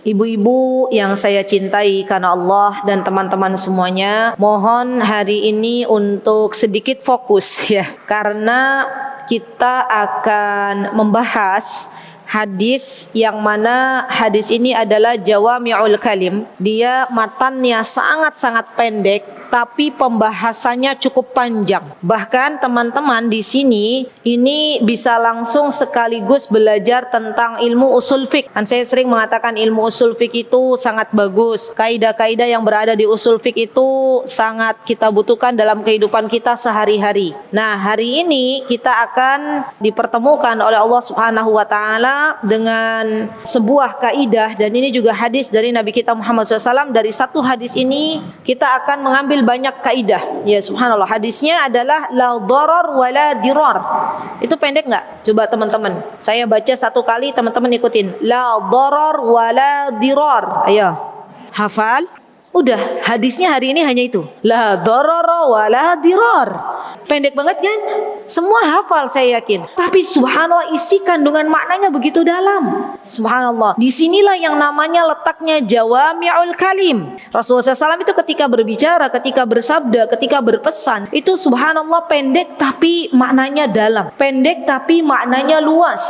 Ibu-ibu yang saya cintai karena Allah dan teman-teman semuanya, mohon hari ini untuk sedikit fokus ya, karena kita akan membahas hadis yang mana hadis ini adalah jawami'ul kalim. Dia matannya sangat-sangat pendek, tapi pembahasannya cukup panjang. Bahkan teman-teman di sini ini bisa langsung sekaligus belajar tentang ilmu usul fiqh. Dan saya sering mengatakan ilmu usul fiqh itu sangat bagus. Kaidah-kaidah yang berada di usul fiqh itu sangat kita butuhkan dalam kehidupan kita sehari-hari. Nah, hari ini kita akan dipertemukan oleh Allah Subhanahu wa taala dengan sebuah kaidah, dan ini juga hadis dari Nabi kita Muhammad SAW. Dari satu hadis ini kita akan mengambil banyak kaidah. Ya subhanallah, hadisnya adalah la darar wala dirar. Itu pendek nggak? Coba teman-teman, saya baca satu kali, teman-teman ikutin. La darar wala dirar. Ayo, hafal. Udah, hadisnya hari ini hanya itu. La darar wala dirar. Pendek banget kan? Semua hafal saya yakin. Tapi subhanallah, isi kandungan maknanya begitu dalam. Subhanallah. Disinilah yang namanya letaknya jawami'ul kalim. Rasulullah SAW itu ketika berbicara, ketika bersabda, ketika berpesan, itu subhanallah pendek tapi maknanya dalam. Pendek tapi maknanya luas.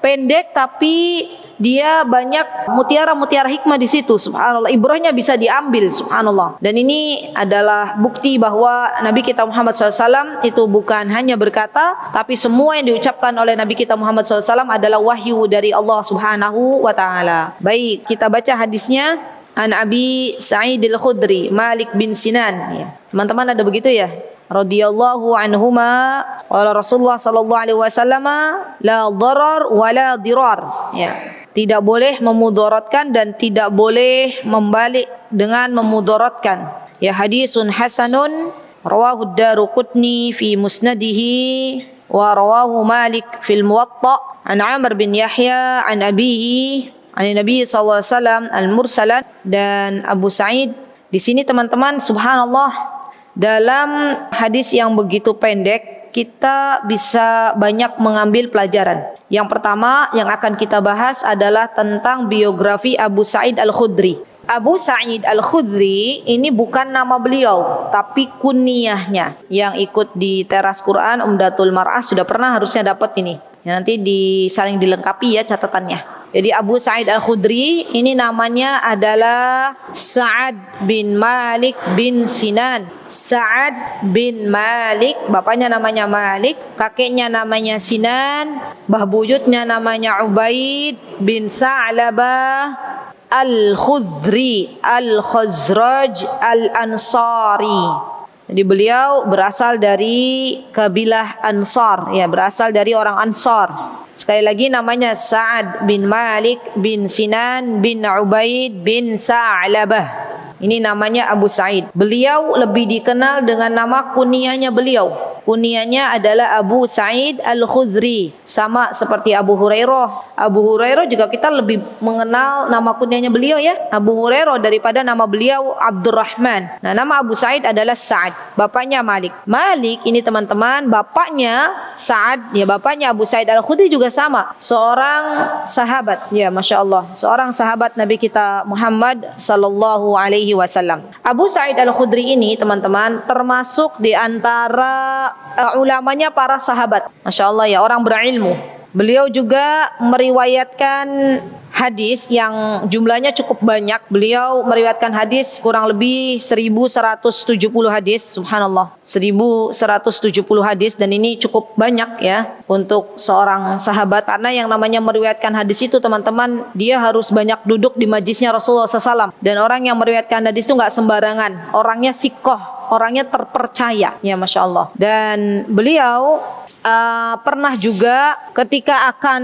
Pendek tapi dia banyak mutiara-mutiara hikmah di situ. Subhanallah, ibrahnya bisa diambil. Subhanallah. Dan ini adalah bukti bahwa Nabi kita Muhammad SAW itu bukan hanya berkata, tapi semua yang diucapkan oleh Nabi kita Muhammad SAW adalah wahyu dari Allah Subhanahu wa taala. Baik, kita baca hadisnya. An Abi Sa'id al-Khudri, Malik bin Sinan. Teman-teman ada begitu ya? Radhiyallahu anhuma, qala Rasulullah sallallahu alaihi wasallam, la darar wala dirar. Ya. Tidak boleh memudaratkan dan tidak boleh membalik dengan memudaratkan. Ya, hadisun hasanun rawahu ad-Daruqutni fi musnadihi wa rawahu Malik fil Muwatta an Amr bin Yahya an abihi an Nabi sallallahu alaihi wasallam al-mursalan. Dan Abu Sa'id di sini teman-teman, subhanallah, dalam hadis yang begitu pendek kita bisa banyak mengambil pelajaran. Yang pertama yang akan kita bahas adalah tentang biografi Abu Sa'id al-Khudri. Abu Sa'id al-Khudri ini bukan nama beliau, tapi kunyahnya. Yang ikut di teras Quran Umdatul Mar'ah sudah pernah harusnya dapat ini. Ya, nanti saling dilengkapi ya catatannya. Jadi Abu Sa'id al-Khudri ini namanya adalah Sa'ad bin Malik bin Sinan. Sa'ad bin Malik, bapaknya namanya Malik, kakeknya namanya Sinan, mbah buyutnya namanya Ubaid bin Sa'labah al-Khudri al-Khazraj al-Ansari. Jadi beliau berasal dari kabilah Ansar, ya, berasal dari orang Ansar. Sekali lagi namanya Sa'ad bin Malik bin Sinan bin Ubaid bin Sa'labah. Ini namanya Abu Sa'id. Beliau lebih dikenal dengan nama kunyahnya beliau. Kunyahnya adalah Abu Sa'id al-Khudri. Sama seperti Abu Hurairah. Abu Hurairah juga kita lebih mengenal nama kunyahnya beliau ya, Abu Hurairah, daripada nama beliau Abdurrahman. Nah, nama Abu Sa'id adalah Sa'ad. Bapaknya Malik. Malik ini teman-teman, bapaknya Sa'ad, ya, bapaknya Abu Sa'id al-Khudri juga sama. Seorang sahabat, ya, Masya Allah. Seorang sahabat Nabi kita Muhammad sallallahu alaihi wasallam. Abu Sa'id al-Khudri ini teman-teman termasuk di antara ulamanya para sahabat. Masya Allah ya, orang berilmu. Beliau juga meriwayatkan hadis yang jumlahnya cukup banyak. Beliau meriwayatkan hadis kurang lebih 1170 hadis. Subhanallah, 1170 hadis, dan ini cukup banyak ya untuk seorang sahabat. Karena yang namanya meriwayatkan hadis itu teman-teman, dia harus banyak duduk di majlisnya Rasulullah SAW. Dan orang yang meriwayatkan hadis itu nggak sembarangan. Orangnya thiqah, orangnya terpercaya, ya Masya Allah. Dan beliau pernah juga ketika akan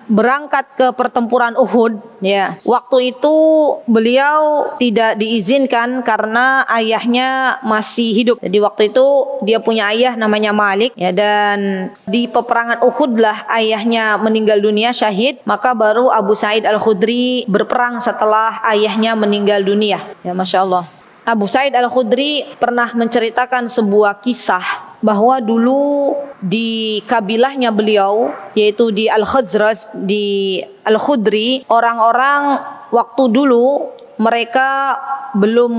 berangkat ke pertempuran Uhud, ya, waktu itu beliau tidak diizinkan karena ayahnya masih hidup. Jadi waktu itu dia punya ayah namanya Malik, ya, dan di peperangan Uhud lah ayahnya meninggal dunia, syahid. Maka baru Abu Sa'id al-Khudri berperang setelah ayahnya meninggal dunia, ya Masya Allah. Abu Sa'id al-Khudri pernah menceritakan sebuah kisah bahwa dulu di kabilahnya beliau, yaitu di Al-Khazraj, di Al-Khudri, orang-orang waktu dulu mereka belum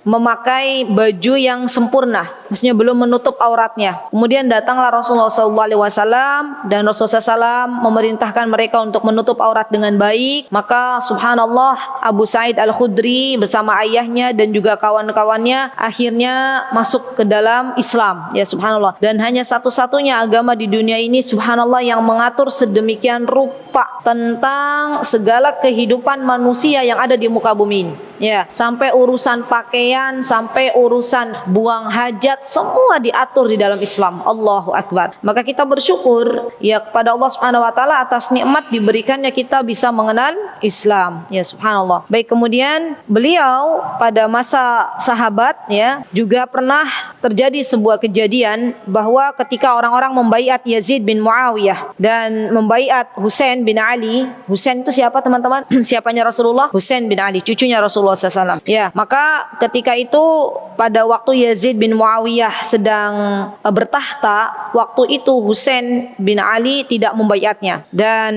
memakai baju yang sempurna, maksudnya belum menutup auratnya. Kemudian datanglah Rasulullah SAW dan Rasulullah SAW memerintahkan mereka untuk menutup aurat dengan baik. Maka subhanallah, Abu Sa'id Al-Khudri bersama ayahnya dan juga kawan-kawannya akhirnya masuk ke dalam Islam. Ya subhanallah. Dan hanya satu-satunya agama di dunia ini subhanallah yang mengatur sedemikian rupa tentang segala kehidupan manusia yang ada di muka bumi ini. Ya, sampai urusan pakaian, sampai urusan buang hajat, semua diatur di dalam Islam. Allahu Akbar. Maka kita bersyukur ya kepada Allah Subhanahu wa taala atas nikmat diberikannya kita bisa mengenal Islam. Ya subhanallah. Baik, kemudian beliau pada masa sahabat ya juga pernah terjadi sebuah kejadian bahwa ketika orang-orang membaiat Yazid bin Muawiyah dan membaiat Husain bin Ali. Husain itu siapa teman-teman? Siapanya Rasulullah? Husain bin Ali, cucunya Rasulullah SAW. Ya, maka ketika itu pada waktu Yazid bin Muawiyah sedang bertahta, waktu itu Husain bin Ali tidak membaiatnya. Dan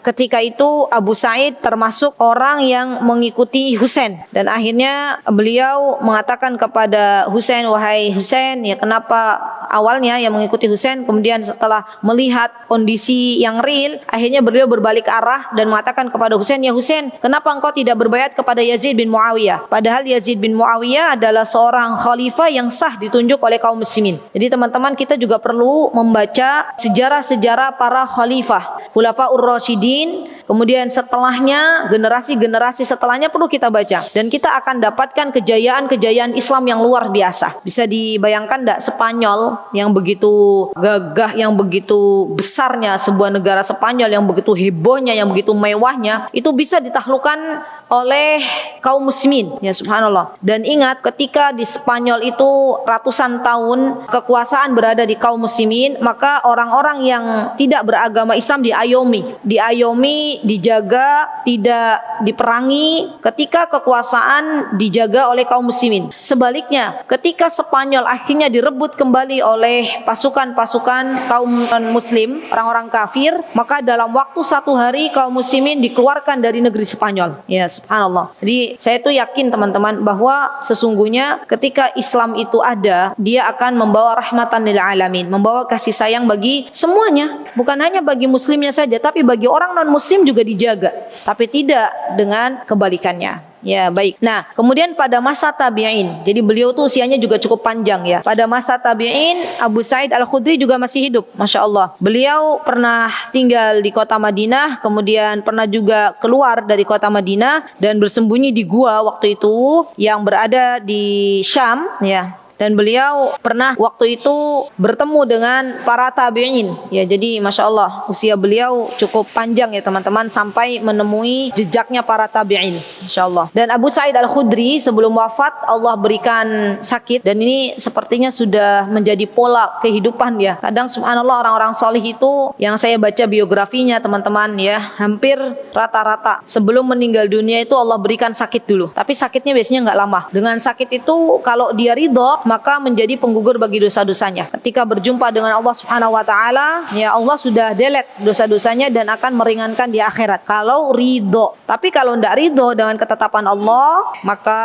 ketika itu Abu Sa'id termasuk orang yang mengikuti Husain. Dan akhirnya beliau mengatakan kepada Husain, wahai Husain, ya kenapa awalnya yang mengikuti Husain, kemudian setelah melihat kondisi yang real, akhirnya beliau berbalik arah dan mengatakan kepada Husain, ya Husain, kenapa engkau tidak berbaiat kepada Yazid bin Muawiyah? Padahal Yazid bin Muawiyah adalah seorang khalifah yang sah ditunjuk oleh kaum muslimin. Jadi teman-teman, kita juga perlu membaca sejarah-sejarah para khalifah, Khulafaur Rasyidin, kemudian setelahnya, generasi-generasi setelahnya perlu kita baca. Dan kita akan dapatkan kejayaan-kejayaan Islam yang luar biasa. Bisa dibayangkan enggak Spanyol yang begitu gagah, yang begitu besarnya sebuah negara Spanyol, yang begitu hebohnya, yang begitu mewahnya, itu bisa ditaklukkan oleh kaum muslimin, ya subhanallah. Dan ingat, ketika di Spanyol itu ratusan tahun kekuasaan berada di kaum muslimin, maka orang-orang yang tidak beragama Islam diayomi, dijaga, tidak diperangi ketika kekuasaan dijaga oleh kaum muslimin. Sebaliknya, ketika Spanyol akhirnya direbut kembali oleh pasukan-pasukan kaum muslim, orang-orang kafir, maka dalam waktu 1 hari kaum muslimin dikeluarkan dari negeri Spanyol. Ya subhanallah. Jadi saya tuh yakin teman-teman bahwa sesungguhnya ketika Islam itu ada, dia akan membawa rahmatan lil alamin, membawa kasih sayang bagi semuanya, bukan hanya bagi muslimnya saja, tapi bagi orang non muslim juga dijaga, tapi tidak dengan kebalikannya. Ya baik. Nah kemudian pada masa tabi'in, jadi beliau tuh usianya juga cukup panjang ya. Pada masa tabi'in, Abu Sa'id Al-Khudri juga masih hidup, Masya Allah. Beliau pernah tinggal di kota Madinah, kemudian pernah juga keluar dari kota Madinah dan bersembunyi di gua waktu itu yang berada di Syam ya. Dan beliau pernah waktu itu bertemu dengan para tabi'in. Ya, jadi Masya Allah usia beliau cukup panjang ya teman-teman, sampai menemui jejaknya para tabi'in. Masya Allah. Dan Abu Sa'id Al-Khudri sebelum wafat Allah berikan sakit, dan ini sepertinya sudah menjadi pola kehidupan ya. Kadang subhanallah orang-orang solih itu yang saya baca biografinya teman-teman ya, hampir rata-rata sebelum meninggal dunia itu Allah berikan sakit dulu. Tapi sakitnya biasanya nggak lama. Dengan sakit itu kalau dia ridho, maka menjadi penggugur bagi dosa-dosanya. Ketika berjumpa dengan Allah Subhanahu wa taala, ya Allah sudah delete dosa-dosanya dan akan meringankan di akhirat kalau ridho. Tapi kalau tidak ridho dengan ketetapan Allah, maka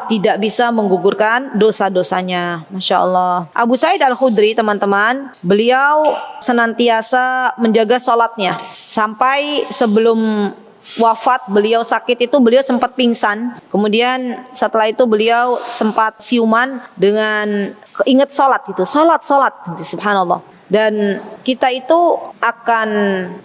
tidak bisa menggugurkan dosa-dosanya. Masya Allah. Abu Sa'id Al-Khudri teman-teman, beliau senantiasa menjaga sholatnya sampai sebelum wafat beliau sakit itu beliau sempat pingsan. Kemudian setelah itu beliau sempat siuman dengan ingat sholat itu, sholat subhanallah. Dan kita itu akan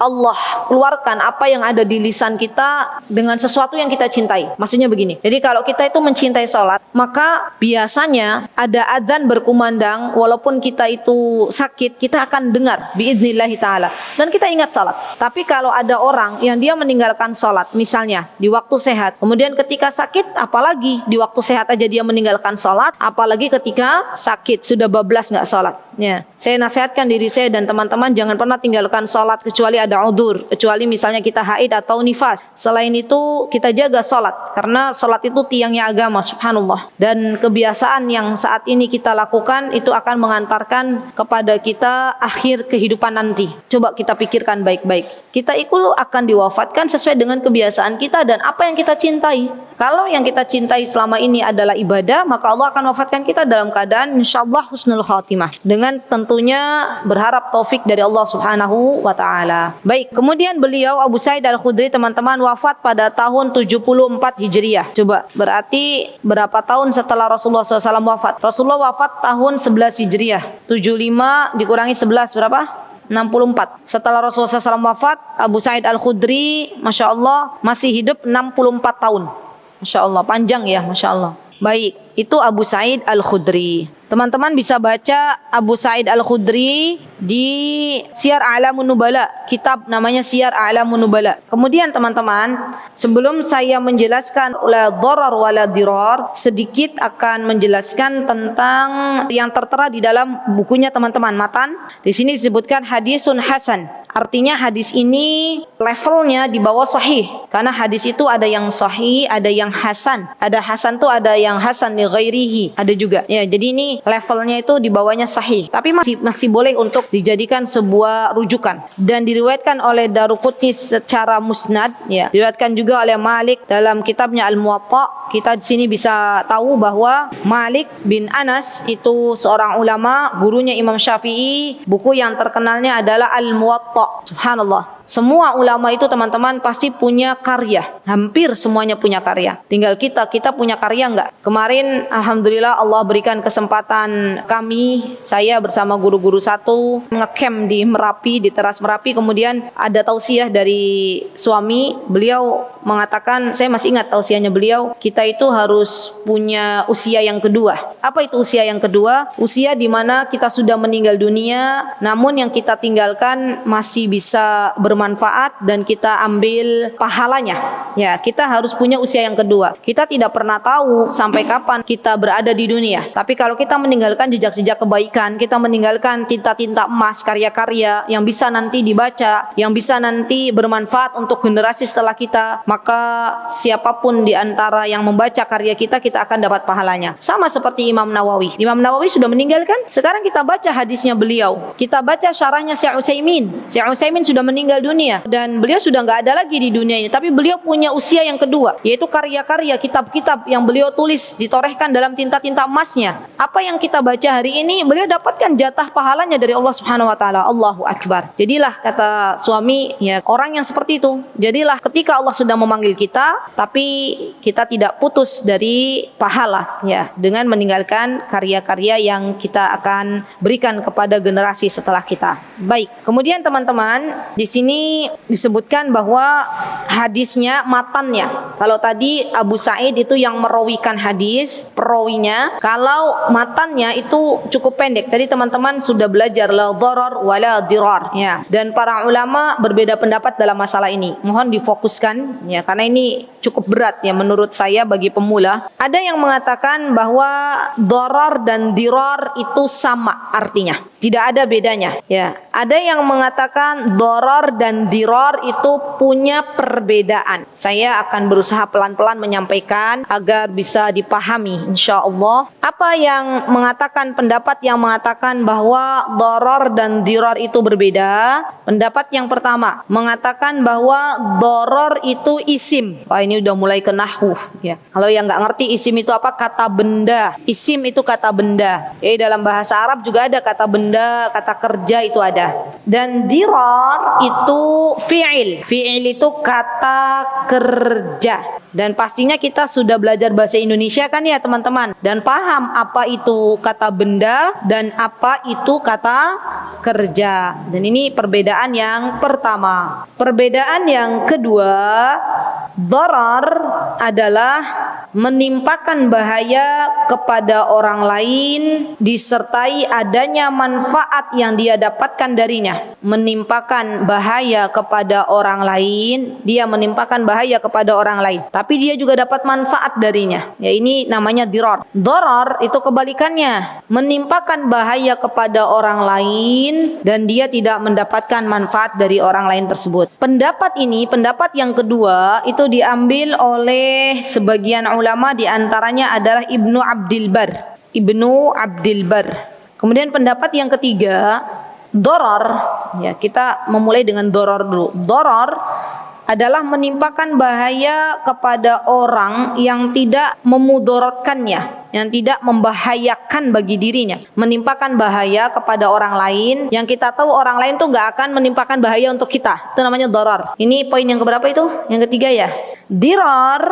Allah keluarkan apa yang ada di lisan kita dengan sesuatu yang kita cintai. Maksudnya begini, jadi kalau kita itu mencintai sholat, maka biasanya ada adzan berkumandang, walaupun kita itu sakit, kita akan dengar biidznillah ta'ala, dan kita ingat sholat. Tapi kalau ada orang yang dia meninggalkan sholat, misalnya di waktu sehat, kemudian ketika sakit, apalagi di waktu sehat aja dia meninggalkan sholat, apalagi ketika sakit, sudah bablas nggak sholat. Ya, saya nasihatkan diri saya dan teman-teman jangan pernah tinggalkan sholat kecuali ada udzur, kecuali misalnya kita haid atau nifas. Selain itu kita jaga sholat, karena sholat itu tiangnya agama, subhanallah. Dan kebiasaan yang saat ini kita lakukan itu akan mengantarkan kepada kita akhir kehidupan nanti. Coba kita pikirkan baik-baik. Kita itu akan diwafatkan sesuai dengan kebiasaan kita dan apa yang kita cintai. Kalau yang kita cintai selama ini adalah ibadah, maka Allah akan wafatkan kita dalam keadaan insyaallah husnul khatimah, dengan tentunya berharap taufik dari Allah Subhanahu wa taala. Baik, kemudian beliau Abu Sa'id Al-Khudri teman-teman wafat pada tahun 74 Hijriah. Coba, berarti berapa tahun setelah Rasulullah SAW wafat? Rasulullah wafat tahun 11 Hijriah. 75 dikurangi 11 berapa? 64. Setelah Rasulullah SAW wafat, Abu Sa'id Al-Khudri Masya Allah masih hidup 64 tahun. Masya Allah, panjang ya, Masya Allah. Baik, itu Abu Sa'id Al-Khudri. Teman-teman bisa baca Abu Sa'id Al-Khudri di Syiar A'lamun Nubala, kitab namanya Syiar A'lamun Nubala. Kemudian teman-teman, sebelum saya menjelaskan la dharar wala dirar, sedikit akan menjelaskan tentang yang tertera di dalam bukunya teman-teman, matan. Di sini disebutkan hadisun hasan. Artinya hadis ini levelnya di bawah sahih. Karena hadis itu ada yang sahih, ada yang hasan. Ada hasan tuh ada yang hasan li ghairihi, ada juga. Ya, jadi ini levelnya itu di bawahnya sahih. Tapi masih boleh untuk dijadikan sebuah rujukan. Dan diriwayatkan oleh Daruqutni secara musnad, ya. Diriwayatkan juga oleh Malik dalam kitabnya Al-Muwatta. Kita di sini bisa tahu bahwa Malik bin Anas itu seorang ulama, gurunya Imam Syafi'i. Buku yang terkenalnya adalah Al-Muwatta. Subhanallah. Semua ulama itu teman-teman pasti punya karya. Hampir semuanya punya karya. Tinggal kita punya karya enggak? Kemarin alhamdulillah Allah berikan kesempatan kami, saya bersama guru-guru satu ngecamp di Merapi, di teras Merapi. Kemudian ada tausiah dari suami. Beliau mengatakan, saya masih ingat tausiahnya beliau, kita itu harus punya usia yang kedua. Apa itu usia yang kedua? Usia di mana kita sudah meninggal dunia, namun yang kita tinggalkan masih bisa bermanfaat dan kita ambil pahalanya. Ya, kita harus punya usia yang kedua. Kita tidak pernah tahu sampai kapan kita berada di dunia. Tapi kalau kita meninggalkan jejak-jejak kebaikan, kita meninggalkan tinta-tinta emas, karya-karya yang bisa nanti dibaca, yang bisa nanti bermanfaat untuk generasi setelah kita, maka siapapun di antara yang membaca karya kita akan dapat pahalanya. Sama seperti Imam Nawawi. Imam Nawawi sudah meninggal kan? Sekarang kita baca hadisnya beliau. Kita baca syarahnya Syekh Utsaimin. Syekh Utsaimin sudah meninggal dunia dan beliau sudah nggak ada lagi di dunia ini. Tapi beliau punya usia yang kedua, yaitu karya-karya, kitab-kitab yang beliau tulis, ditorehkan dalam tinta-tinta emasnya. Apa yang kita baca hari ini, beliau dapatkan jatah pahalanya dari Allah Subhanahu wa taala. Allahu Akbar. Jadilah, kata suami, ya, orang yang seperti itu. Jadilah ketika Allah sudah memanggil kita, tapi kita tidak putus dari pahala, ya, dengan meninggalkan karya-karya yang kita akan berikan kepada generasi setelah kita. Baik, kemudian teman-teman, di sini disebutkan bahwa hadisnya, matannya. Kalau tadi Abu Sa'id itu yang merawikan hadis, perawinya. Kalau matannya itu cukup pendek. Tadi teman-teman sudah belajar la dharar wala dirar, ya. Dan para ulama berbeda pendapat dalam masalah ini. Mohon difokuskan, ya, karena ini cukup berat, ya, menurut saya bagi pemula. Ada yang mengatakan bahwa dharar dan dirar itu sama artinya, tidak ada bedanya, ya. Ada yang mengatakan dharar dan dirar itu punya perbedaan. Saya akan berusaha pelan-pelan menyampaikan agar bisa dipahami insyaallah. Apa yang mengatakan, pendapat yang mengatakan bahwa dharar dan dirar itu berbeda? Pendapat yang pertama mengatakan bahwa dharar itu isim. Wah, ini udah mulai ke nahwu, ya. Kalau yang nggak ngerti isim itu apa, kata benda. Isim itu kata benda. Dalam bahasa Arab juga ada kata benda, kata kerja itu ada. Dan dirar itu fi'il. Fi'il itu kata kerja. Dan pastinya kita sudah belajar bahasa Indonesia kan ya teman-teman, dan paham apa itu kata benda dan apa itu kata kerja. Dan ini perbedaan yang pertama. Perbedaan yang kedua, Darar adalah menimpakan bahaya kepada orang lain disertai adanya manfaat yang dia dapatkan darinya. Menimpakan bahaya kepada orang lain, dia menimpakan bahaya kepada orang lain, tapi dia juga dapat manfaat darinya. Ya, ini namanya dirar. Darar itu kebalikannya, menimpakan bahaya kepada orang lain dan dia tidak mendapatkan manfaat dari orang lain tersebut. Pendapat ini, pendapat yang kedua, itu diambil oleh sebagian ulama, di antaranya adalah Ibnu Abdil Bar. Ibnu Abdil Bar. Kemudian pendapat yang ketiga, darar, ya kita memulai dengan darar dulu. Darar adalah menimpakan bahaya kepada orang yang tidak memudaratkannya, yang tidak membahayakan bagi dirinya. Menimpakan bahaya kepada orang lain yang kita tahu orang lain tuh nggak akan menimpakan bahaya untuk kita. Itu namanya darar. Ini poin yang keberapa itu? Yang ketiga ya. Dirar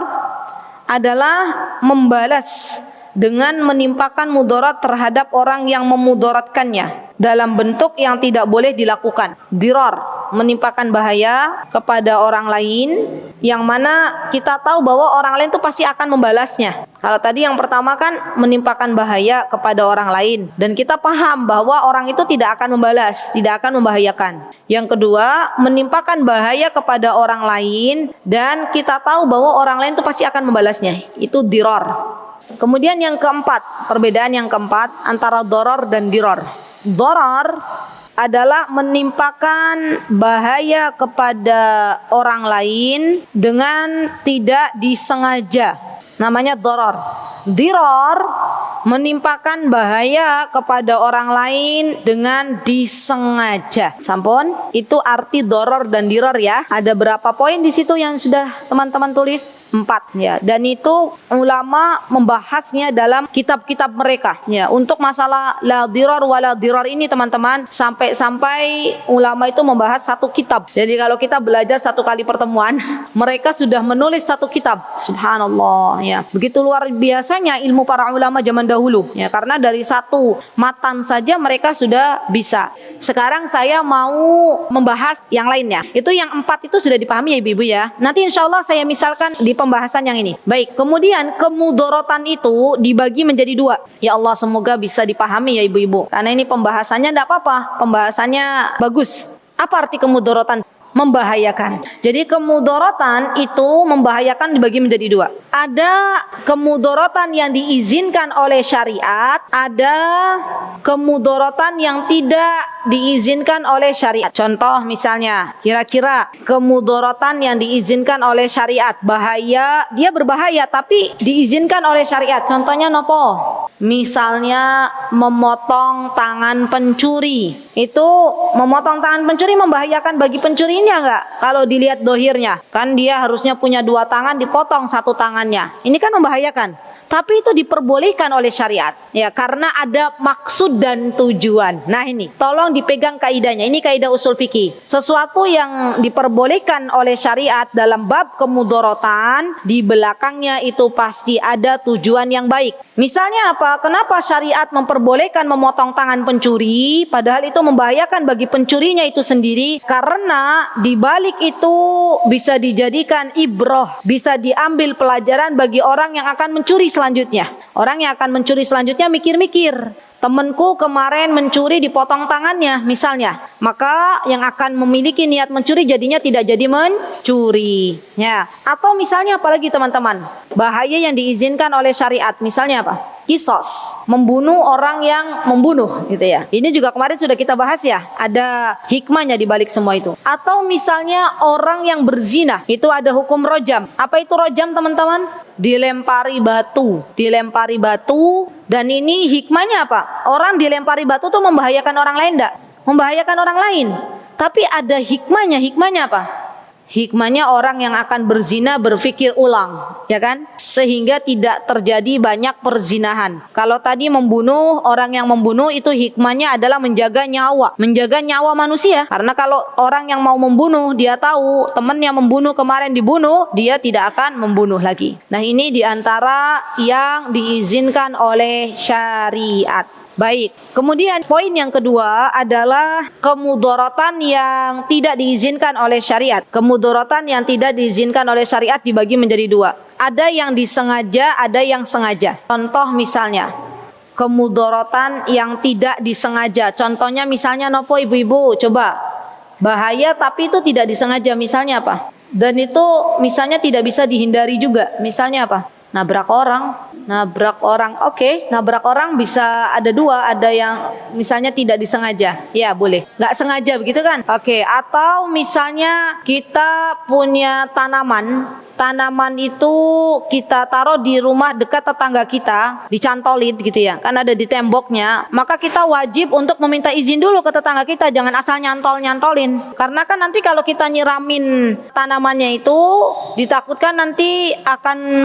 adalah membalas dengan menimpakan mudarat terhadap orang yang memudaratkannya dalam bentuk yang tidak boleh dilakukan. Dirar, menimpakan bahaya kepada orang lain yang mana kita tahu bahwa orang lain itu pasti akan membalasnya. Kalau tadi yang pertama kan menimpakan bahaya kepada orang lain dan kita paham bahwa orang itu tidak akan membalas, tidak akan membahayakan. Yang kedua, menimpakan bahaya kepada orang lain dan kita tahu bahwa orang lain itu pasti akan membalasnya. Itu dirar. Kemudian yang keempat, perbedaan yang keempat antara darar dan dirar. Darar adalah menimpakan bahaya kepada orang lain dengan tidak disengaja. Namanya darar. Dirar menimpakan bahaya kepada orang lain dengan disengaja. Sampun, itu arti darar dan dirar ya. Ada berapa poin di situ yang sudah teman-teman tulis? 4 ya. Dan itu ulama membahasnya dalam kitab-kitab mereka. Ya, untuk masalah la dirar wala dirar ini teman-teman, sampai-sampai ulama itu membahas satu kitab. Jadi kalau kita belajar satu kali pertemuan, mereka sudah menulis satu kitab. Subhanallah ya. Begitu luar biasanya ilmu para ulama zaman dahulu ya, karena dari satu matan saja mereka sudah bisa. Sekarang saya mau membahas yang lainnya. Itu yang 4 itu sudah dipahami ya ibu-ibu ya. Nanti insya Allah saya misalkan di pembahasan yang ini. Baik, kemudian kemudaratan itu dibagi menjadi 2. Ya Allah, semoga bisa dipahami ya ibu-ibu. Karena ini pembahasannya tidak apa-apa, pembahasannya bagus. Apa arti kemudaratan? Membahayakan. Jadi kemudaratan itu membahayakan dibagi menjadi 2. Ada kemudaratan yang diizinkan oleh syariat, ada kemudaratan yang tidak diizinkan oleh syariat. Contoh misalnya, kira-kira kemudaratan yang diizinkan oleh syariat, bahaya, dia berbahaya tapi diizinkan oleh syariat. Contohnya nopo? Misalnya memotong tangan pencuri. Itu memotong tangan pencuri membahayakan bagi pencurinya enggak? Kalau dilihat dohirnya, kan dia harusnya punya 2 tangan, dipotong 1 tangannya. Ini kan membahayakan. Tapi itu diperbolehkan oleh syariat ya, karena ada maksud dan tujuan. Nah ini, tolong dipegang kaidahnya. Ini kaidah usul fikih. Sesuatu yang diperbolehkan oleh syariat dalam bab kemudaratan, di belakangnya itu pasti ada tujuan yang baik. Misalnya apa? Kenapa syariat memperbolehkan memotong tangan pencuri, padahal itu membahayakan bagi pencurinya itu sendiri? Karena di balik itu bisa dijadikan ibroh, bisa diambil pelajaran bagi orang yang akan mencuri selanjutnya. Orang yang akan mencuri selanjutnya mikir-mikir, temanku kemarin mencuri dipotong tangannya misalnya, maka yang akan memiliki niat mencuri jadinya tidak jadi mencuri ya. Atau misalnya apalagi teman-teman, bahaya yang diizinkan oleh syariat, misalnya apa? Kisos, membunuh orang yang membunuh gitu ya. Ini juga kemarin sudah kita bahas ya, ada hikmahnya di balik semua itu. Atau misalnya orang yang berzina, itu ada hukum rojam. Apa itu rojam teman-teman? Dilempari batu, dan ini hikmahnya apa? Orang dilempari batu tuh membahayakan orang lain enggak? Membahayakan orang lain. Tapi ada hikmahnya. Hikmahnya apa? Hikmahnya orang yang akan berzina berpikir ulang, ya kan? Sehingga tidak terjadi banyak perzinahan. Kalau tadi membunuh, orang yang membunuh itu hikmahnya adalah menjaga nyawa manusia. Karena kalau orang yang mau membunuh, dia tahu temannya membunuh kemarin dibunuh, dia tidak akan membunuh lagi. Nah ini diantara yang diizinkan oleh syariat. Baik. Kemudian poin yang kedua adalah kemudaratan yang tidak diizinkan oleh syariat. Kemudaratan yang tidak diizinkan oleh syariat dibagi menjadi dua. Ada yang disengaja, ada yang sengaja. Contoh misalnya, kemudaratan yang tidak disengaja. Contohnya misalnya nopo ibu-ibu, coba. Bahaya tapi itu tidak disengaja, misalnya apa? Dan itu misalnya tidak bisa dihindari juga. Misalnya apa? Nabrak orang. Oke, nabrak orang bisa ada dua, ada yang misalnya tidak disengaja, ya boleh, nggak sengaja begitu kan? Oke, atau misalnya kita punya tanaman itu kita taruh di rumah dekat tetangga kita, dicantolin gitu ya, kan ada di temboknya, maka kita wajib untuk meminta izin dulu ke tetangga kita, jangan asal nyantolin, karena kan nanti kalau kita nyiramin tanamannya itu ditakutkan nanti akan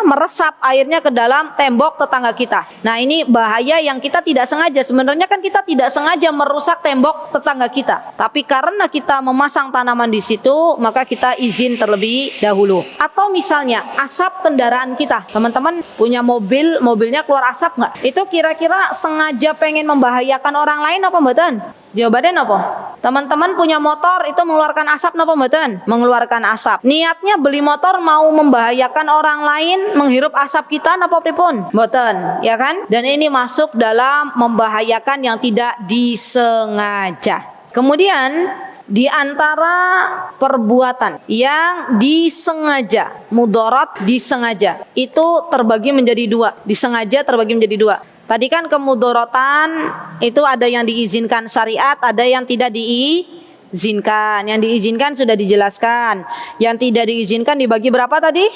meresap airnya ke dalam tembok tetangga kita. Nah, ini bahaya yang kita tidak sengaja. Sebenarnya kan kita tidak sengaja merusak tembok tetangga kita, tapi karena kita memasang tanaman di situ, maka kita izin terlebih dahulu. Atau misalnya asap kendaraan kita, teman-teman punya mobilnya keluar asap nggak? Itu kira-kira sengaja pengen membahayakan orang lain apa mboten? Jawabannya apa? Teman-teman punya motor itu mengeluarkan asap napa mboten? Mengeluarkan asap. Niatnya beli motor mau membahayakan orang lain, menghirup asap kita napa pripun? Mboten, ya kan? Dan ini masuk dalam membahayakan yang tidak disengaja. Kemudian di antara perbuatan yang disengaja, mudarat disengaja, itu terbagi menjadi dua. Disengaja terbagi menjadi dua. Tadi kan kemudaratan itu ada yang diizinkan syariat, ada yang tidak diizinkan. Yang diizinkan sudah dijelaskan. Yang tidak diizinkan dibagi berapa tadi?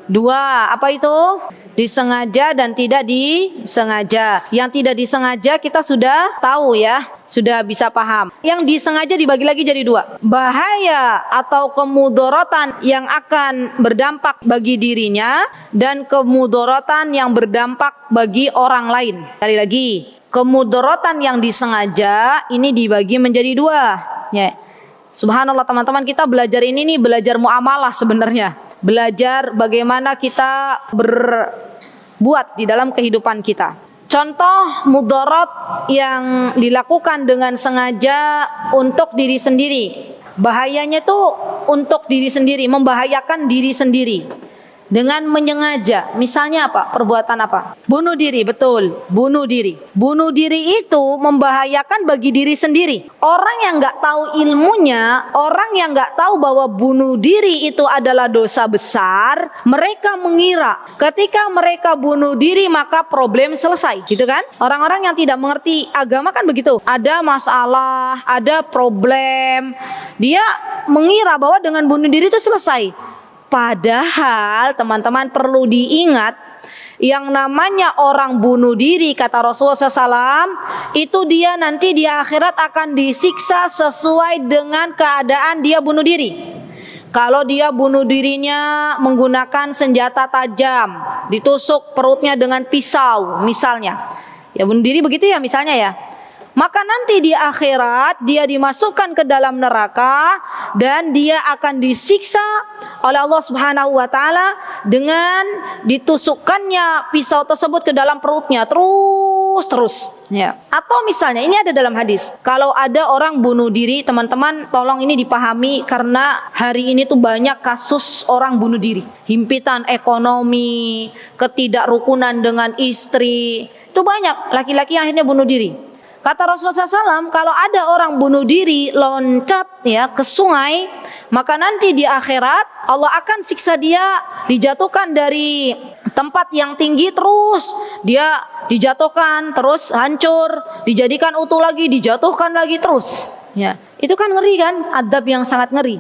Dua. Apa itu? Disengaja dan tidak disengaja. Yang tidak disengaja kita sudah tahu ya, sudah bisa paham. Yang disengaja dibagi lagi jadi dua. Bahaya atau kemudaratan yang akan berdampak bagi dirinya dan kemudaratan yang berdampak bagi orang lain. Sekali lagi, kemudaratan yang disengaja ini dibagi menjadi dua. Ya. Subhanallah teman-teman, kita belajar ini nih belajar muamalah sebenarnya. Belajar bagaimana kita berbuat di dalam kehidupan kita. Contoh mudarat yang dilakukan dengan sengaja untuk diri sendiri. Bahayanya tuh untuk diri sendiri, membahayakan diri sendiri. Dengan menyengaja, misalnya apa? Perbuatan apa? Bunuh diri, betul. Bunuh diri. Bunuh diri itu membahayakan bagi diri sendiri. Orang yang nggak tahu ilmunya, orang yang nggak tahu bahwa bunuh diri itu adalah dosa besar, mereka mengira ketika mereka bunuh diri maka problem selesai, gitu kan? Orang-orang yang tidak mengerti agama kan begitu. Ada masalah, ada problem, dia mengira bahwa dengan bunuh diri itu selesai. Padahal teman-teman perlu diingat, yang namanya orang bunuh diri, kata Rasulullah SAW, itu dia nanti di akhirat akan disiksa sesuai dengan keadaan dia bunuh diri. Kalau dia bunuh dirinya menggunakan senjata tajam, ditusuk perutnya dengan pisau misalnya, ya bunuh diri begitu ya misalnya ya, maka nanti di akhirat dia dimasukkan ke dalam neraka dan dia akan disiksa oleh Allah Subhanahu wa taala dengan ditusukkannya pisau tersebut ke dalam perutnya terus ya. Atau misalnya ini ada dalam hadis, kalau ada orang bunuh diri, teman-teman tolong ini dipahami karena hari ini tuh banyak kasus orang bunuh diri, himpitan ekonomi, ketidakrukunan dengan istri, itu banyak laki-laki yang akhirnya bunuh diri. Kata Rasulullah SAW, kalau ada orang bunuh diri loncat ya ke sungai, maka nanti di akhirat Allah akan siksa dia, dijatuhkan dari tempat yang tinggi terus dia dijatuhkan terus hancur, dijadikan utuh lagi, dijatuhkan lagi terus. Ya, itu kan ngeri kan, adab yang sangat ngeri.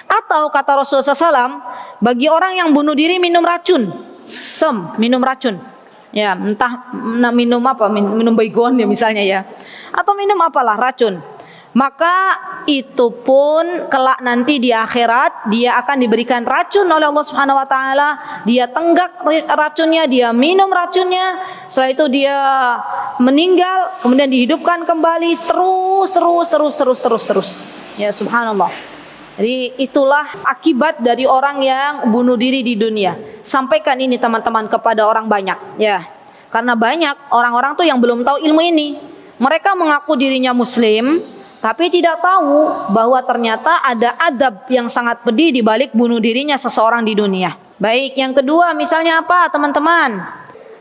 Atau kata Rasulullah SAW, bagi orang yang bunuh diri minum racun, minum racun. Ya, entah minum apa, minum baygon ya misalnya ya, atau minum apalah racun, maka itu pun kelak nanti di akhirat dia akan diberikan racun oleh Allah Subhanahu wa taala, dia tenggak racunnya, dia minum racunnya, setelah itu dia meninggal, kemudian dihidupkan kembali terus. Ya subhanallah. Jadi itulah akibat dari orang yang bunuh diri di dunia. Sampaikan ini teman-teman kepada orang banyak ya. Karena banyak orang-orang tuh yang belum tahu ilmu ini. Mereka mengaku dirinya muslim, tapi tidak tahu bahwa ternyata ada adab yang sangat pedih di balik bunuh dirinya seseorang di dunia. Baik, yang kedua misalnya apa teman-teman?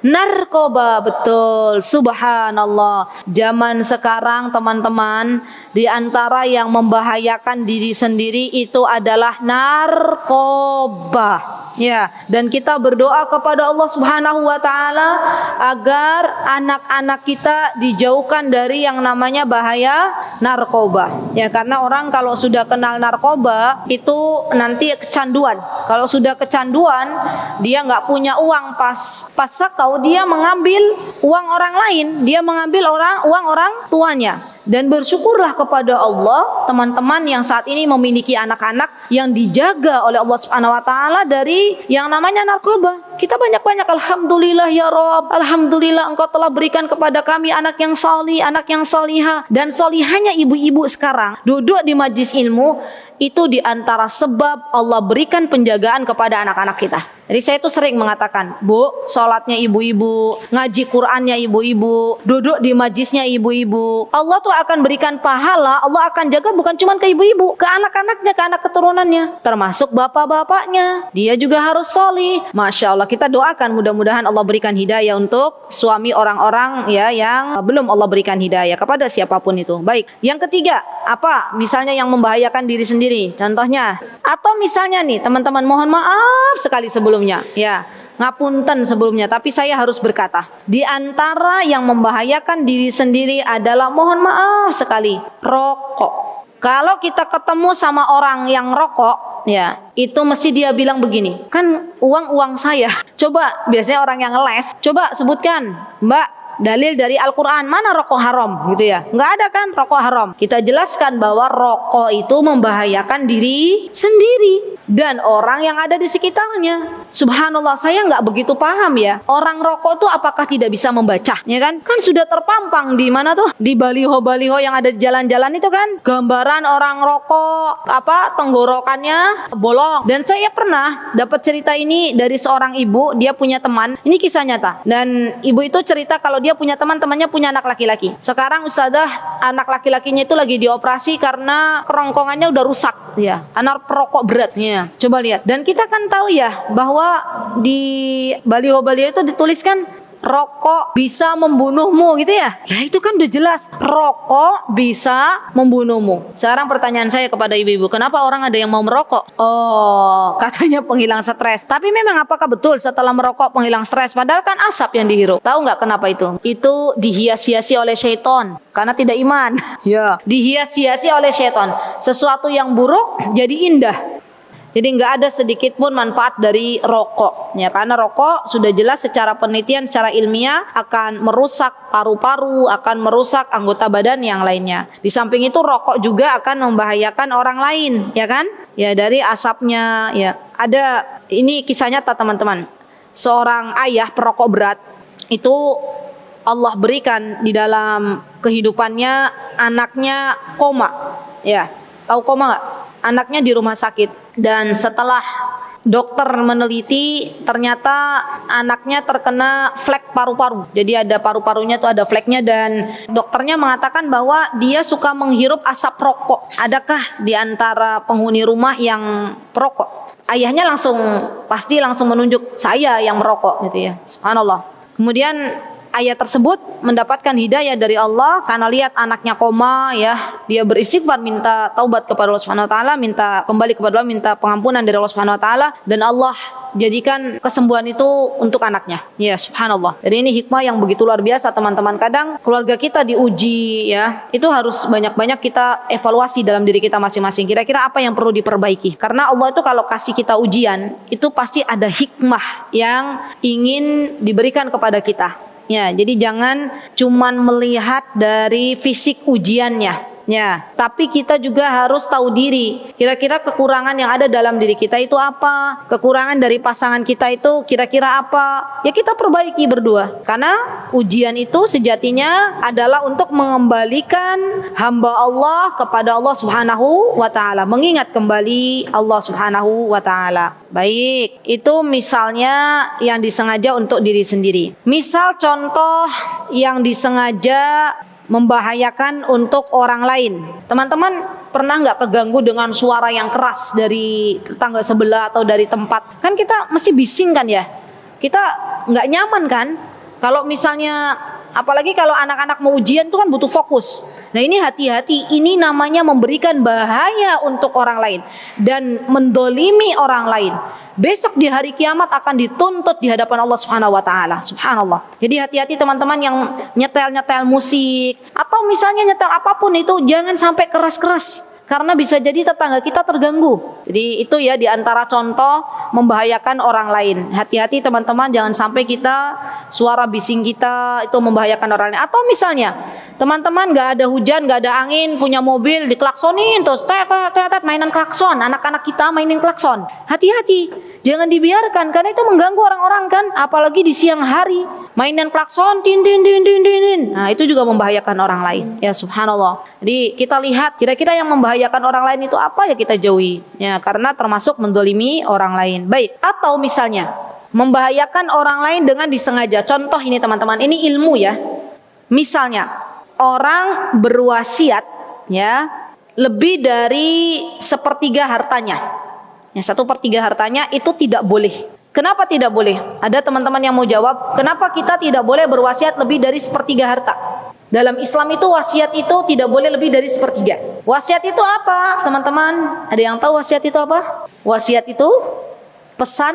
Narkoba, betul, subhanallah. Zaman sekarang teman-teman, di antara yang membahayakan diri sendiri itu adalah narkoba. Ya, dan kita berdoa kepada Allah Subhanahu wa taala agar anak-anak kita dijauhkan dari yang namanya bahaya narkoba. Ya, karena orang kalau sudah kenal narkoba itu nanti kecanduan. Kalau sudah kecanduan, dia nggak punya uang pas sakau, dia mengambil uang orang lain, dia mengambil uang orang tuanya. Dan bersyukurlah kepada Allah teman-teman yang saat ini memiliki anak-anak yang dijaga oleh Allah Subhanahu wa taala dari yang namanya narkoba. Kita banyak-banyak alhamdulillah ya Rabb, alhamdulillah Engkau telah berikan kepada kami anak yang salih, anak yang salihah. Dan salihahnya ibu-ibu sekarang duduk di majlis ilmu, itu di antara sebab Allah berikan penjagaan kepada anak-anak kita. Jadi saya itu sering mengatakan, Bu, sholatnya ibu-ibu, ngaji Qur'annya ibu-ibu, duduk di majlisnya ibu-ibu. Allah tuh akan berikan pahala, Allah akan jaga bukan cuma ke ibu-ibu, ke anak-anaknya, ke anak keturunannya, termasuk bapak-bapaknya. Dia juga harus sholih. Masya Allah, kita doakan mudah-mudahan Allah berikan hidayah untuk suami orang-orang ya yang belum Allah berikan hidayah kepada siapapun itu. Baik, yang ketiga, apa? Misalnya yang membahayakan diri sendiri, contohnya. Atau misalnya nih, teman-teman mohon maaf sekali sebelumnya, ya. Ngapunten sebelumnya, tapi saya harus berkata, di antara yang membahayakan diri sendiri adalah mohon maaf sekali, rokok. Kalau kita ketemu sama orang yang rokok, ya, itu mesti dia bilang begini, kan uang saya. Coba, biasanya orang yang ngeles, coba sebutkan, Mbak, dalil dari Al-Quran, mana rokok haram gitu ya, nggak ada kan rokok haram. Kita jelaskan bahwa rokok itu membahayakan diri sendiri dan orang yang ada di sekitarnya. Subhanallah, saya nggak begitu paham ya, orang rokok tuh apakah tidak bisa membaca, ya kan? Kan sudah terpampang di mana tuh, di baliho-baliho yang ada di jalan-jalan itu kan, gambaran orang rokok, apa, tenggorokannya bolong. Dan saya pernah dapat cerita ini dari seorang ibu, dia punya teman, ini kisah nyata, dan ibu itu cerita kalau dia punya teman-temannya punya anak laki-laki. Sekarang ustazah, anak laki-lakinya itu lagi dioperasi karena kerongkongannya udah rusak, ya, anak perokok beratnya. Coba lihat. Dan kita kan tahu ya bahwa di baliho-baliho itu dituliskan rokok bisa membunuhmu gitu ya. Ya itu kan udah jelas, rokok bisa membunuhmu. Sekarang pertanyaan saya kepada ibu-ibu, kenapa orang ada yang mau merokok? Oh, katanya penghilang stres. Tapi memang apakah betul setelah merokok penghilang stres? Padahal kan asap yang dihirup. Tahu nggak kenapa itu? Itu dihias-hiasi oleh syaitan karena tidak iman. Ya, dihias-hiasi oleh syaitan. Sesuatu yang buruk jadi indah. Jadi nggak ada sedikit pun manfaat dari rokok, ya, karena rokok sudah jelas secara penelitian, secara ilmiah akan merusak paru-paru, akan merusak anggota badan yang lainnya. Di samping itu rokok juga akan membahayakan orang lain, ya kan? Ya, dari asapnya, ya. Ada ini kisah nyata teman-teman. Seorang ayah perokok berat itu Allah berikan di dalam kehidupannya anaknya koma, ya. Tahu koma nggak? Anaknya di rumah sakit. Dan setelah dokter meneliti, ternyata anaknya terkena flek paru-paru. Jadi ada paru-parunya tuh ada fleknya, dan dokternya mengatakan bahwa dia suka menghirup asap rokok. Adakah di antara penghuni rumah yang perokok? Ayahnya pasti langsung menunjuk, saya yang merokok gitu ya. Subhanallah. Kemudian ayah tersebut mendapatkan hidayah dari Allah karena lihat anaknya koma, ya, dia beristighfar, minta taubat kepada Allah Subhanahu wa taala, minta kembali kepada Allah, minta pengampunan dari Allah Subhanahu wa taala, dan Allah jadikan kesembuhan itu untuk anaknya. Ya, subhanallah. Jadi ini hikmah yang begitu luar biasa teman-teman. Kadang keluarga kita diuji, ya, itu harus banyak-banyak kita evaluasi dalam diri kita masing-masing. Kira-kira apa yang perlu diperbaiki? Karena Allah itu kalau kasih kita ujian, itu pasti ada hikmah yang ingin diberikan kepada kita. Ya, jadi jangan cuman melihat dari fisik ujiannya. Ya, tapi kita juga harus tahu diri. Kira-kira kekurangan yang ada dalam diri kita itu apa? Kekurangan dari pasangan kita itu kira-kira apa? Ya kita perbaiki berdua. Karena ujian itu sejatinya adalah untuk mengembalikan hamba Allah kepada Allah Subhanahu wa taala, mengingat kembali Allah Subhanahu wa taala. Baik, itu misalnya yang disengaja untuk diri sendiri. Misal contoh yang disengaja membahayakan untuk orang lain. Teman-teman pernah nggak keganggu dengan suara yang keras dari tetangga sebelah atau dari tempat? Kan kita mesti bising kan ya? Kita nggak nyaman kan? Kalau misalnya, apalagi kalau anak-anak mau ujian itu kan butuh fokus. Nah ini hati-hati, ini namanya memberikan bahaya untuk orang lain dan mendolimi orang lain. Besok di hari kiamat akan dituntut di hadapan Allah Subhanahu wa taala. Subhanallah. Jadi hati-hati teman-teman yang nyetel-nyetel musik atau misalnya nyetel apapun itu, jangan sampai keras-keras. Karena bisa jadi tetangga kita terganggu. Jadi itu ya diantara contoh membahayakan orang lain. Hati-hati teman-teman, jangan sampai kita suara bising kita itu membahayakan orang lain. Atau misalnya teman-teman nggak ada hujan, nggak ada angin, punya mobil diklaksonin terus mainan klakson, anak-anak kita mainin klakson. Hati-hati, jangan dibiarkan karena itu mengganggu orang-orang kan. Apalagi di siang hari mainan klakson, tin. Nah itu juga membahayakan orang lain. Ya subhanallah. Jadi kita lihat kira-kira yang membahayakan orang lain itu apa, ya kita jauhi. Ya karena termasuk mendolimi orang lain. Baik. Atau misalnya membahayakan orang lain dengan disengaja. Contoh ini teman-teman, ini ilmu ya. Misalnya orang berwasiat ya lebih dari sepertiga hartanya. Ya 1/3 hartanya itu tidak boleh. Kenapa tidak boleh? Ada teman-teman yang mau jawab, kenapa kita tidak boleh berwasiat lebih dari 1/3 harta? Dalam Islam itu wasiat itu tidak boleh lebih dari 1/3. Wasiat itu apa, teman-teman? Ada yang tahu wasiat itu apa? Wasiat itu pesan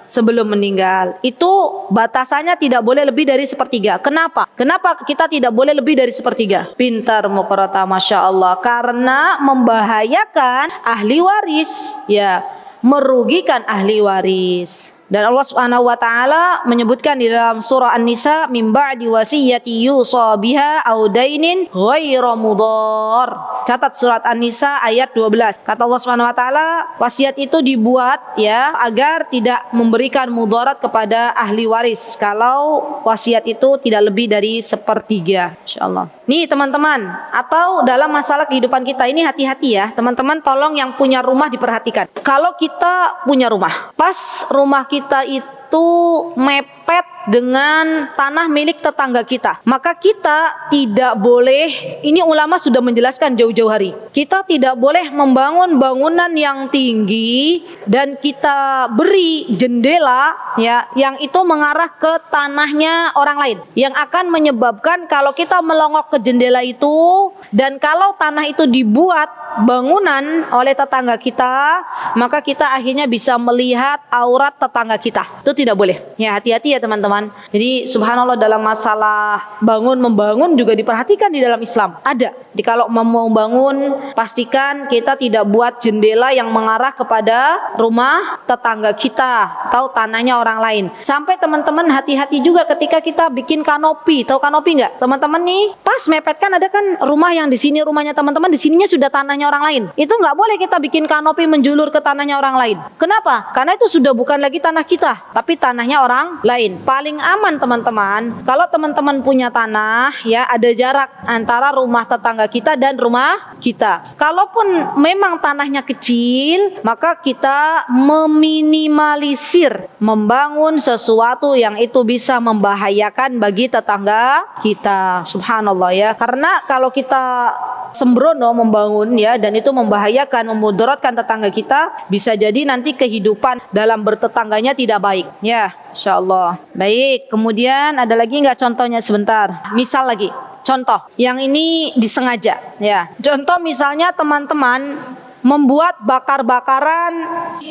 sebelum meninggal. Itu batasannya tidak boleh lebih dari 1/3. Kenapa? Kenapa kita tidak boleh lebih dari 1/3? Pintar Mukarrata, Masya Allah. Karena membahayakan ahli waris, ya, merugikan ahli waris. Dan Allah Subhanahu wa taala menyebutkan di dalam surah An-Nisa, mim ba'di wasiyati yusa biha aw dainin ghairu mudhar. Catat surat An-Nisa ayat 12. Kata Allah Subhanahu wa taala, wasiat itu dibuat ya agar tidak memberikan mudarat kepada ahli waris kalau wasiat itu tidak lebih dari 1/3. Insyaallah. Nih teman-teman, atau dalam masalah kehidupan kita ini hati-hati ya. Teman-teman tolong yang punya rumah diperhatikan. Kalau kita punya rumah, pas rumah kita itu mepet dengan tanah milik tetangga kita, maka kita tidak boleh, ini ulama sudah menjelaskan jauh-jauh hari, kita tidak boleh membangun bangunan yang tinggi dan kita beri jendela ya yang itu mengarah ke tanahnya orang lain, yang akan menyebabkan kalau kita melongok ke jendela itu dan kalau tanah itu dibuat bangunan oleh tetangga kita, maka kita akhirnya bisa melihat aurat tetangga kita. Itu tidak boleh. Ya hati-hati ya teman-teman. Jadi subhanallah, dalam masalah membangun juga diperhatikan di dalam Islam. Ada. Jadi kalau mau bangun, pastikan kita tidak buat jendela yang mengarah kepada rumah tetangga kita atau tanahnya orang lain. Sampai teman-teman hati-hati juga ketika kita bikin kanopi. Tahu kanopi nggak? Teman-teman nih, pas mepet kan ada kan rumah yang di sini rumahnya teman-teman, di sininya sudah tanahnya orang lain. Itu nggak boleh kita bikin kanopi menjulur ke tanahnya orang lain. Kenapa? Karena itu sudah bukan lagi tanah kita, tapi tanahnya orang lain. Paling aman teman-teman, kalau teman-teman punya tanah ya ada jarak antara rumah tetangga kita dan rumah kita. Kalaupun memang tanahnya kecil, maka kita meminimalisir membangun sesuatu yang itu bisa membahayakan bagi tetangga kita. Subhanallah ya. Karena kalau kita sembrono membangun ya dan itu membahayakan, memudaratkan tetangga kita, bisa jadi nanti kehidupan dalam bertetangganya tidak baik. Ya, insyaallah. Baik, kemudian ada lagi nggak contohnya sebentar? Misal lagi, contoh yang ini disengaja ya. Contoh misalnya teman-teman membuat bakar-bakaran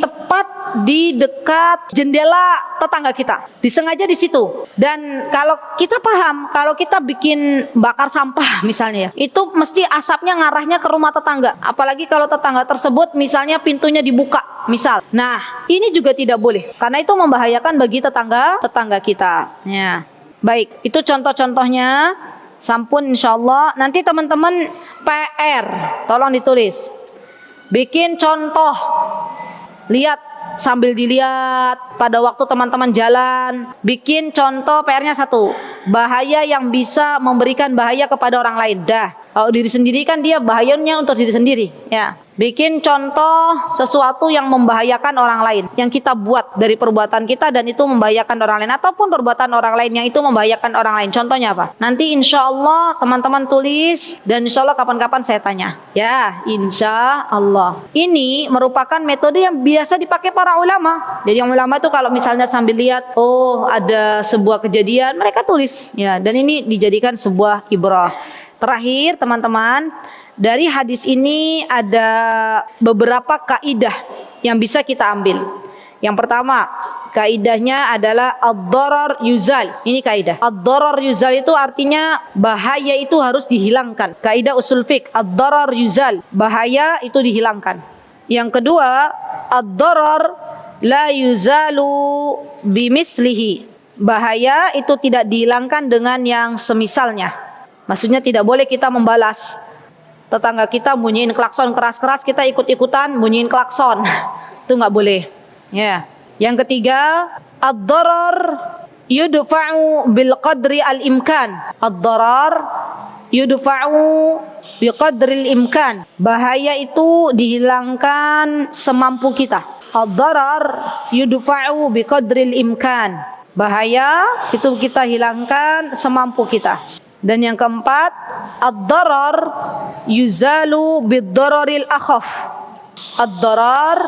tepat di dekat jendela tetangga kita, disengaja di situ. Dan kalau kita paham, kalau kita bikin bakar sampah misalnya ya, itu mesti asapnya ngarahnya ke rumah tetangga. Apalagi kalau tetangga tersebut misalnya pintunya dibuka, misal. Nah, ini juga tidak boleh, karena itu membahayakan bagi tetangga kita. Ya, baik, itu contoh-contohnya. Sampun insyaallah. Nanti teman-teman PR, tolong ditulis. Bikin contoh. Lihat sambil dilihat pada waktu teman-teman jalan. Bikin contoh PR-nya satu. Bahaya yang bisa memberikan bahaya kepada orang lain. Dah. Kalau diri sendiri kan dia bahayanya untuk diri sendiri, ya. Bikin contoh sesuatu yang membahayakan orang lain, yang kita buat dari perbuatan kita dan itu membahayakan orang lain, ataupun perbuatan orang lain yang itu membahayakan orang lain. Contohnya apa? Nanti insya Allah teman-teman tulis dan insya Allah kapan-kapan saya tanya. Ya, insya Allah. Ini merupakan metode yang biasa dipakai para ulama. Jadi yang ulama itu kalau misalnya sambil lihat, oh ada sebuah kejadian, mereka tulis. Ya, dan ini dijadikan sebuah ibrah. Terakhir teman-teman, dari hadis ini ada beberapa kaidah yang bisa kita ambil. Yang pertama, kaidahnya adalah ad-darar yuzal. Ini kaidah. Ad-darar yuzal itu artinya bahaya itu harus dihilangkan. Kaidah usul fiqh, ad-darar yuzal. Bahaya itu dihilangkan. Yang kedua, ad-darar la yuzalu bimithlihi. Bahaya itu tidak dihilangkan dengan yang semisalnya. Maksudnya tidak boleh kita membalas tetangga kita bunyiin klakson keras-keras, kita ikut-ikutan bunyiin klakson. Itu nggak boleh. Ya. Yang ketiga, ad-darar yudfa'u bil qadri al-imkan. Ad-darar yudfa'u bi qadri al-imkan. Bahaya itu dihilangkan semampu kita. Ad-darar yudfa'u bi qadri al-imkan. Bahaya itu kita hilangkan semampu kita. Dan yang keempat, ad-darar yuzalu bid-dararil akhaf. Ad-darar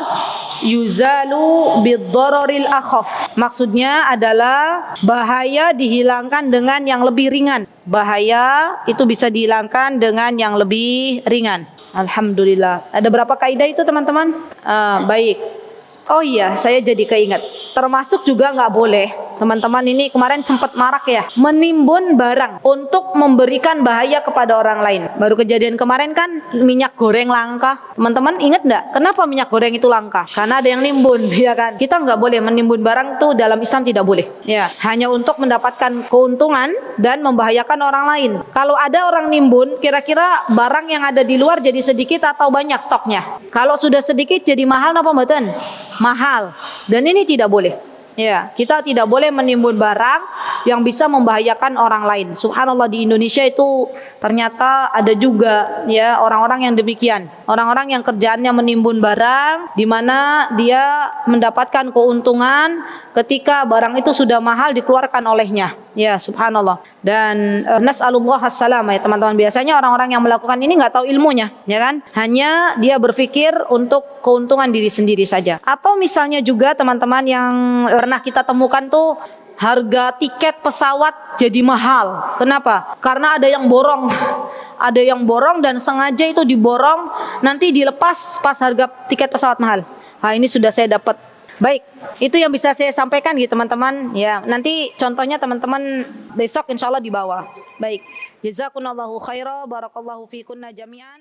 yuzalu bid-dararil akhaf. Maksudnya adalah bahaya dihilangkan dengan yang lebih ringan. Bahaya itu bisa dihilangkan dengan yang lebih ringan. Alhamdulillah. Ada berapa kaidah itu teman-teman? Baik. Oh iya, saya jadi keinget. Termasuk juga nggak boleh, teman-teman ini kemarin sempat marak ya, menimbun barang untuk memberikan bahaya kepada orang lain. Baru kejadian kemarin kan minyak goreng langka. Teman-teman ingat nggak? Kenapa minyak goreng itu langka? Karena ada yang nimbun, ya kan? Kita nggak boleh menimbun barang tuh, dalam Islam tidak boleh. Ya, hanya untuk mendapatkan keuntungan dan membahayakan orang lain. Kalau ada orang nimbun, kira-kira barang yang ada di luar jadi sedikit atau banyak stoknya? Kalau sudah sedikit jadi mahal apa mboten? Mahal. Dan ini tidak boleh. Ya, kita tidak boleh menimbun barang yang bisa membahayakan orang lain. Subhanallah, di Indonesia itu ternyata ada juga ya orang-orang yang demikian. Orang-orang yang kerjaannya menimbun barang di mana dia mendapatkan keuntungan ketika barang itu sudah mahal dikeluarkan olehnya. Ya, subhanallah. Dan nas'alullah as-salamah ya teman-teman. Biasanya orang-orang yang melakukan ini nggak tahu ilmunya, ya kan? Hanya dia berpikir untuk keuntungan diri sendiri saja. Atau misalnya juga teman-teman yang pernah kita temukan tuh harga tiket pesawat jadi mahal. Kenapa? Karena ada yang borong. Ada yang borong dan sengaja itu diborong, nanti dilepas pas harga tiket pesawat mahal. Nah, ini sudah saya dapat. Baik, itu yang bisa saya sampaikan gitu teman-teman. Ya, nanti contohnya teman-teman besok insya Allah di bawah. Baik, jazakumullahu khairan, barakallahu fikunna jami'an.